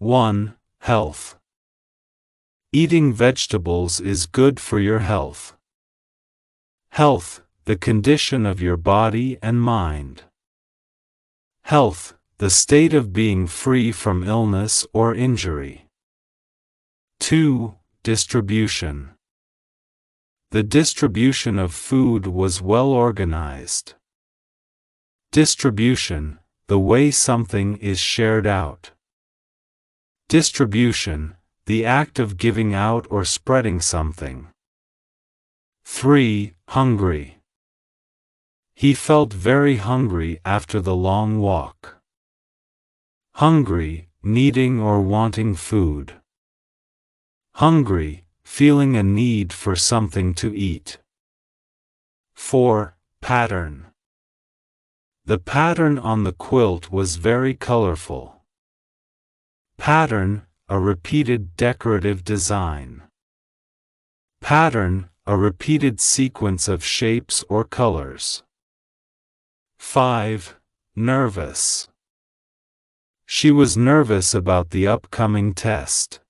1. Health. Eating vegetables is good for your health. Health, the condition of your body and mind. Health, the state of being free from illness or injury. 2. Distribution. The distribution of food was well organized. Distribution, the way something is shared out. Distribution, the act of giving out or spreading something. 3. Hungry. He felt very hungry after the long walk. Hungry, needing or wanting food. Hungry, feeling a need for something to eat. 4. Pattern. The pattern on the quilt was very colorful. Pattern, a repeated decorative design. Pattern, a repeated sequence of shapes or colors. 5. Nervous. She was nervous about the upcoming test.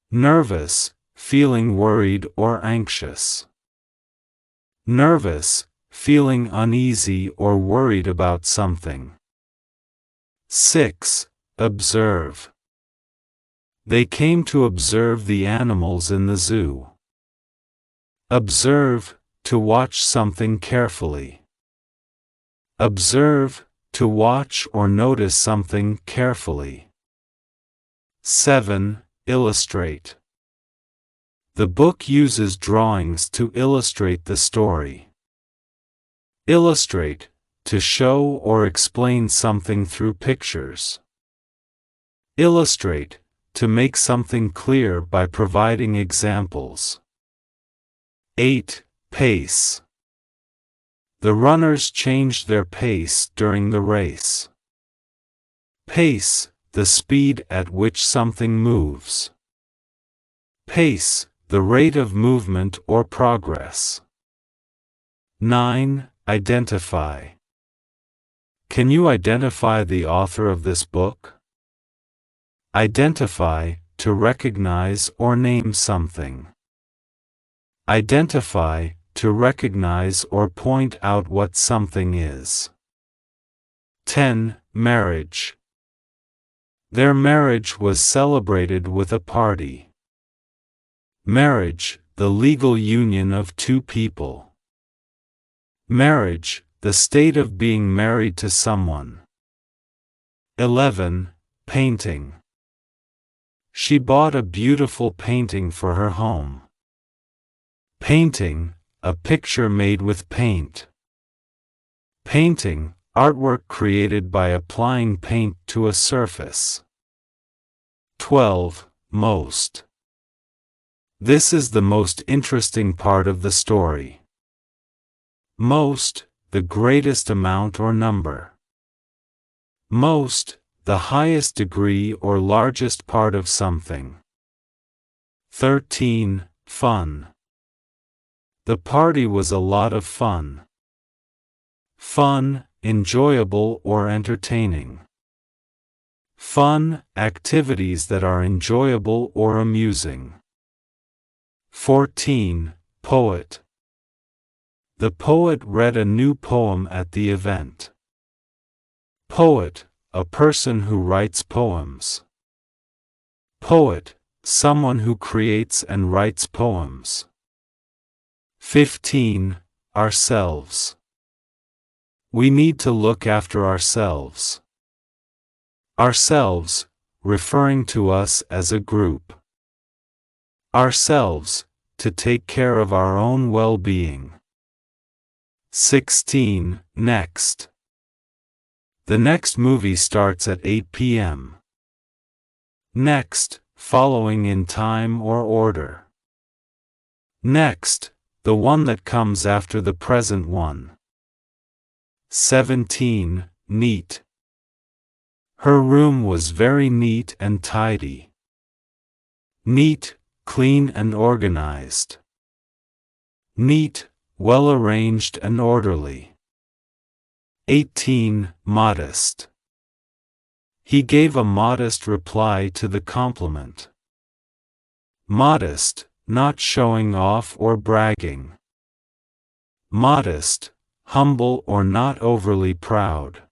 Nervous, feeling worried or anxious. Nervous, feeling uneasy or worried about something. 6. Observe. They came to observe the animals in the zoo. Observe, to watch something carefully. Observe, to watch or notice something carefully. 7. Illustrate. The book uses drawings to illustrate the story. Illustrate, to show or explain something through pictures. Illustrate, to make something clear by providing examples. 8. Pace. The runners changed their pace during the race. Pace, the speed at which something moves. Pace, the rate of movement or progress. 9. Identify. Can you identify the author of this book? Identify, to recognize or name something. Identify, to recognize or point out what something is. 10. Marriage. Their marriage was celebrated with a party. Marriage, the legal union of two people. Marriage, the state of being married to someone. 11. Painting. She bought a beautiful painting for her home. Painting, a picture made with paint. Painting, artwork created by applying paint to a surface. 12. Most. This is the most interesting part of the story. Most, the greatest amount or number. Most, the highest degree or largest part of something. 13. Fun. The party was a lot of fun. Fun, enjoyable or entertaining. Fun, activities that are enjoyable or amusing. 14. Poet. The poet read a new poem at the event. Poet, a person who writes poems. Poet, someone who creates and writes poems. 15. Ourselves. We need to look after ourselves. Ourselves, referring to us as a group. Ourselves, to take care of our own well-being. 16. Next. The next movie starts at 8 p.m. Next, following in time or order. Next, the one that comes after the present one. 17. Neat. Her room was very neat and tidy. Neat, clean and organized. Neat, well arranged and orderly. 18. Modest. He gave a modest reply to the compliment. Modest, not showing off or bragging. Modest, humble or not overly proud.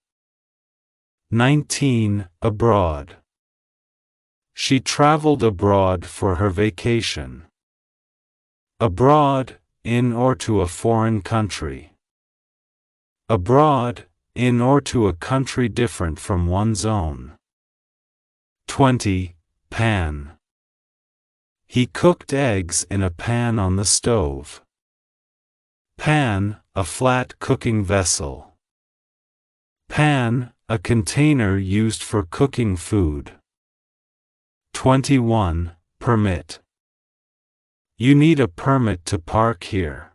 19. Abroad. She traveled abroad for her vacation. Abroad, in or to a foreign country. Abroad, in or to a country different from one's own. 20. Pan. He cooked eggs in a pan on the stove. Pan, a flat cooking vessel. Pan, a container used for cooking food. 21. Permit. You need a permit to park here.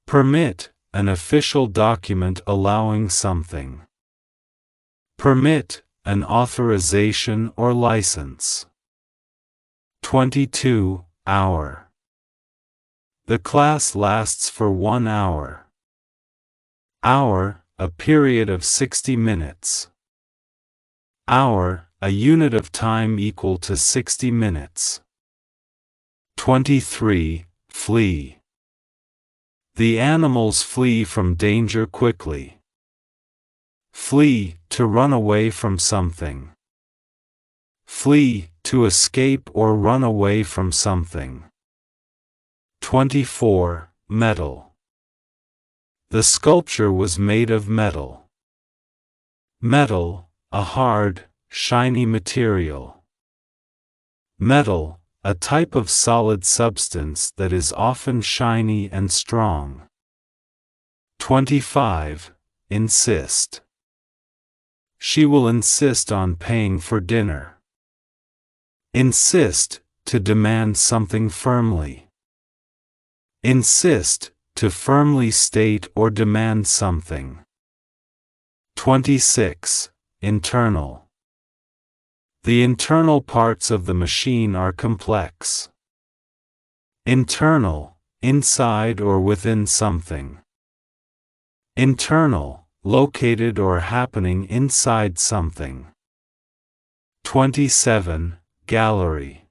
Permit, an official document allowing something. Permit, an authorization or license. 22. Hour. The class lasts for 1 hour. Hour, a period of 60 minutes. Hour, a unit of time equal to 60 minutes. 23. Flee. The animals flee from danger quickly. Flee, to run away from something. Flee, to escape or run away from something. 24. Metal. The sculpture was made of metal. Metal, a hard, shiny material. Metal, a type of solid substance that is often shiny and strong. 25. Insist. She will insist on paying for dinner. Insist, to demand something firmly. Insist, to firmly state or demand something. 26. Internal. The internal parts of the machine are complex. Internal, inside or within something. Internal, located or happening inside something. 27. Gallery.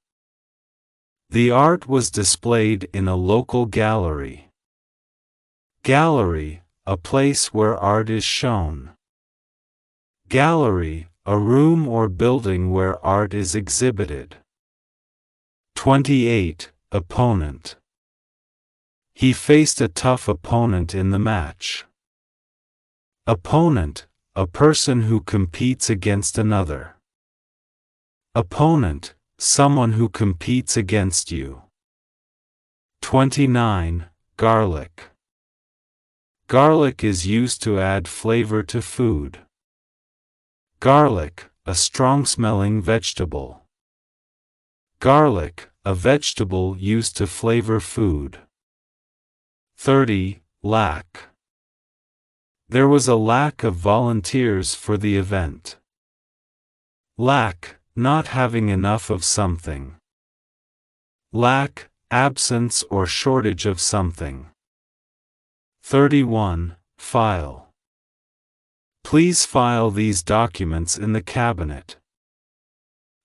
The art was displayed in a local gallery. Gallery, a place where art is shown. Gallery, a room or building where art is exhibited. 28. Opponent. He faced a tough opponent in the match. Opponent, a person who competes against another. Opponent, someone who competes against you. 29. Garlic. Garlic is used to add flavor to food. Garlic, a strong-smelling vegetable. Garlic, a vegetable used to flavor food. 30. Lack. There was a lack of volunteers for the event. Lack, not having enough of something. Lack, absence or shortage of something. 31. File. Please file these documents in the cabinet.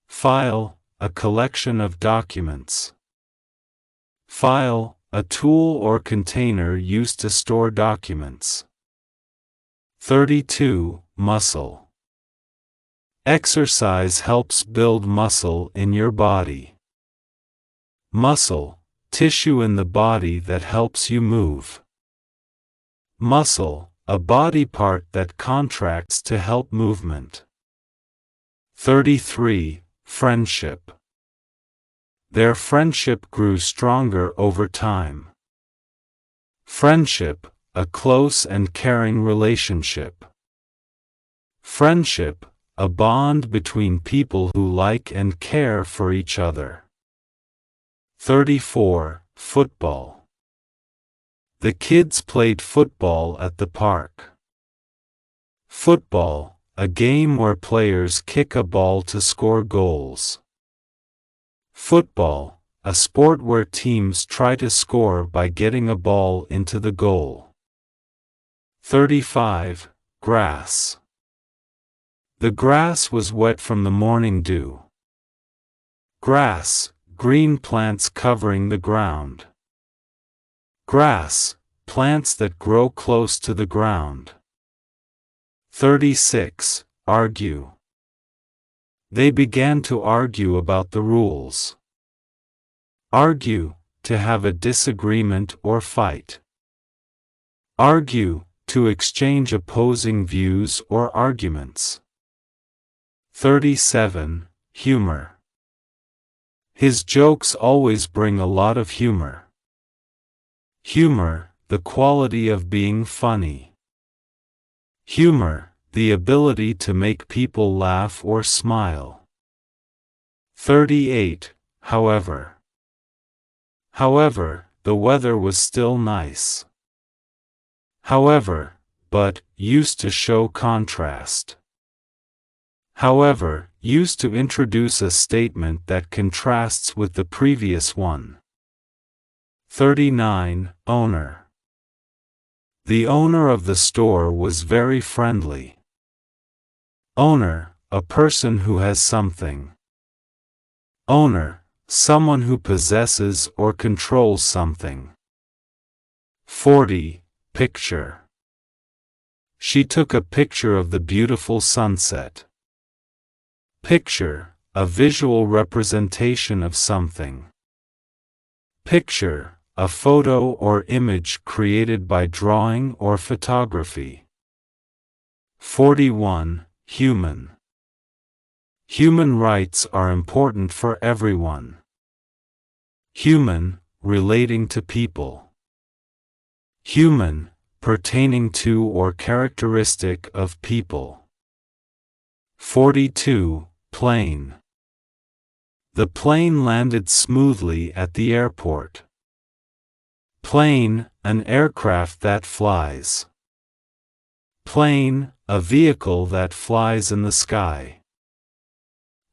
File, a collection of documents. File, a tool or container used to store documents. 32. Muscle. Exercise helps build muscle in your body. Muscle, tissue in the body that helps you move. Muscle, a body part that contracts to help movement. 33. Friendship. Their friendship grew stronger over time. Friendship, a close and caring relationship. Friendship, a bond between people who like and care for each other. 34. Football. The kids played football at the park. Football, a game where players kick a ball to score goals. Football, a sport where teams try to score by getting a ball into the goal. 35. Grass. The grass was wet from the morning dew. Grass, green plants covering the ground. Grass, plants that grow close to the ground. 36. Argue. They began to argue about the rules. Argue, to have a disagreement or fight. Argue, to exchange opposing views or arguments. 37. Humor. His jokes always bring a lot of humor. Humor, the quality of being funny. Humor, the ability to make people laugh or smile. 38. However. However, the weather was still nice. However, but, used to show contrast. However, used to introduce a statement that contrasts with the previous one. 39. Owner. The owner of the store was very friendly. Owner, a person who has something. Owner, someone who possesses or controls something. 40. Picture. She took a picture of the beautiful sunset. Picture, a visual representation of something. Picture, a photo or image created by drawing or photography. 41. Human. Human rights are important for everyone. Human, relating to people. Human, pertaining to or characteristic of people. 42. Plane. The plane landed smoothly at the airport. Plane, an aircraft that flies. Plane, a vehicle that flies in the sky.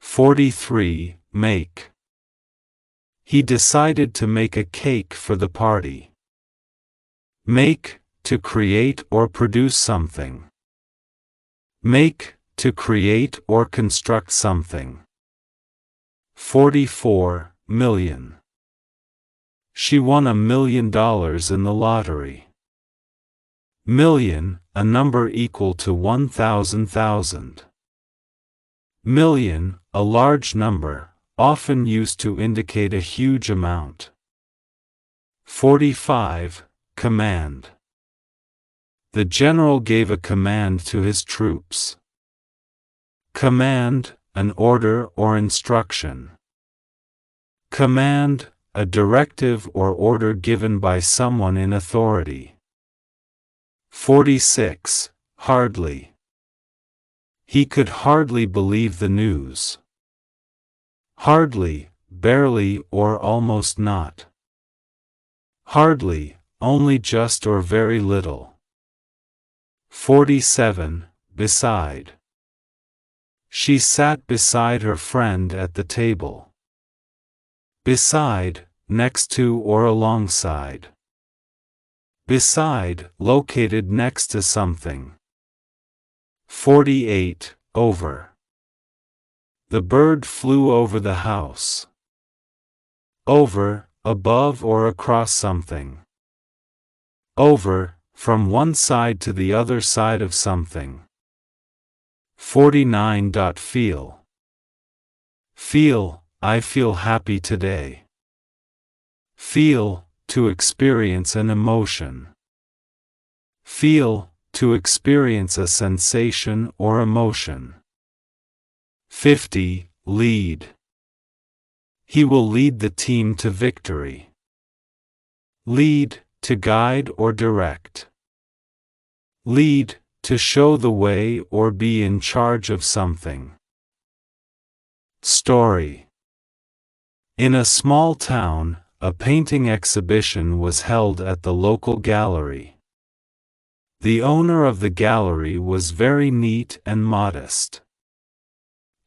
43. Make. He decided to make a cake for the party. Make, to create or produce something. Make, to create or construct something. 44. Million. She won $1 million in the lottery. Million, a number equal to 1,000,000. Million, a large number, often used to indicate a huge amount. 45. Command. The general gave a command to his troops. Command, an order or instruction. Command, a directive or order given by someone in authority. 46. Hardly. He could hardly believe the news. Hardly, barely or almost not. Hardly, only just or very little. 47. Beside. She sat beside her friend at the table. Beside, next to or alongside. Beside, located next to something. 48. Over. The bird flew over the house. Over, above or across something. Over, from one side to the other side of something. 49. Feel. Feel, I feel happy today. Feel, to experience an emotion. Feel, to experience a sensation or emotion. 50. Lead. He will lead the team to victory. Lead, to guide or direct. Lead, to show the way or be in charge of something. Story. In a small town, a painting exhibition was held at the local gallery. The owner of the gallery was very neat and modest.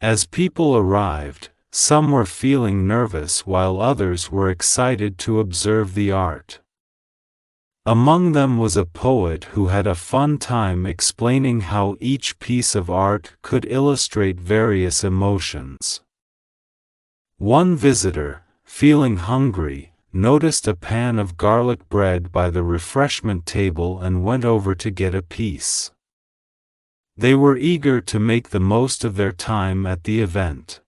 As people arrived, some were feeling nervous while others were excited to observe the art. Among them was a poet who had a fun time explaining how each piece of art could illustrate various emotions. One visitor, feeling hungry, noticed a pan of garlic bread by the refreshment table and went over to get a piece. They were eager to make the most of their time at the event.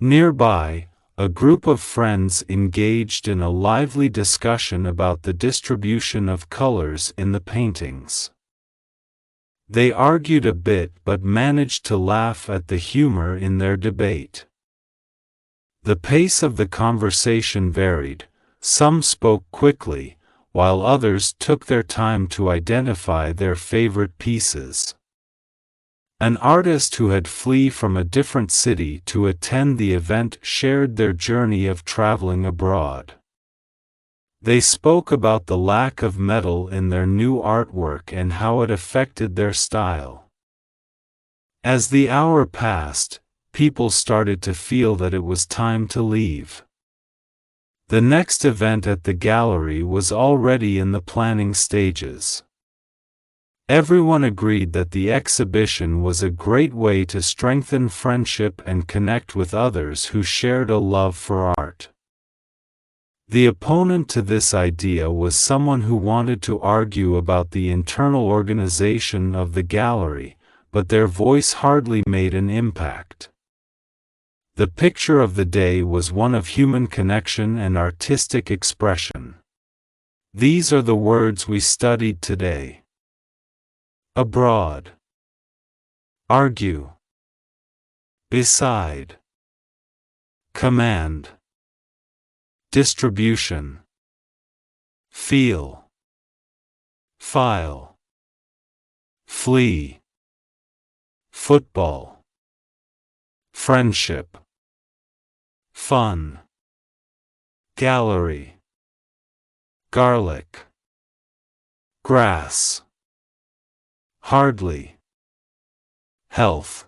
Nearby, a group of friends engaged in a lively discussion about the distribution of colors in the paintings. They argued a bit but managed to laugh at the humor in their debate. The pace of the conversation varied. Some spoke quickly, while others took their time to identify their favorite pieces. An artist who had fled from a different city to attend the event shared their journey of traveling abroad. They spoke about the lack of metal in their new artwork and how it affected their style. As the hour passed, people started to feel that it was time to leave. The next event at the gallery was already in the planning stages. Everyone agreed that the exhibition was a great way to strengthen friendship and connect with others who shared a love for art. The opponent to this idea was someone who wanted to argue about the internal organization of the gallery, but their voice hardly made an impact. The picture of the day was one of human connection and artistic expression. These are the words we studied today. Abroad. Argue. Beside. Command. Distribution. Feel. File. Flee. Football. Friendship. Fun. Gallery. Garlic. Grass. Hardly. Health.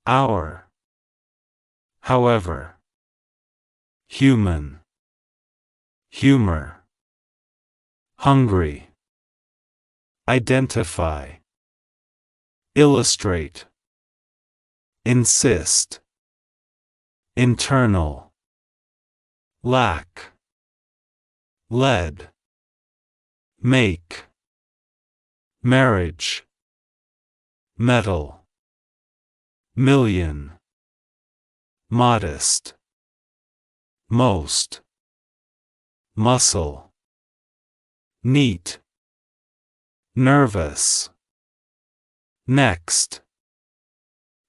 Hour. However. Human. Humor. Hungry. Identify. Illustrate. Insist. Internal. Lack. Lead. Make. Marriage. Metal. Million. Modest. Most. Muscle. Neat. Nervous. Next.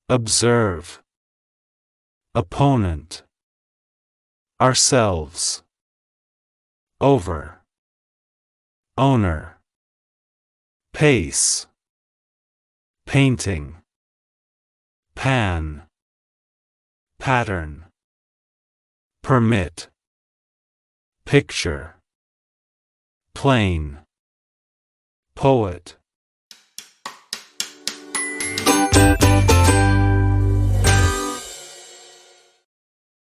Observe. Opponent. Ourselves. Over. Owner. Pace. Painting. Pan. Pattern. Permit. Picture. Plain. Poet.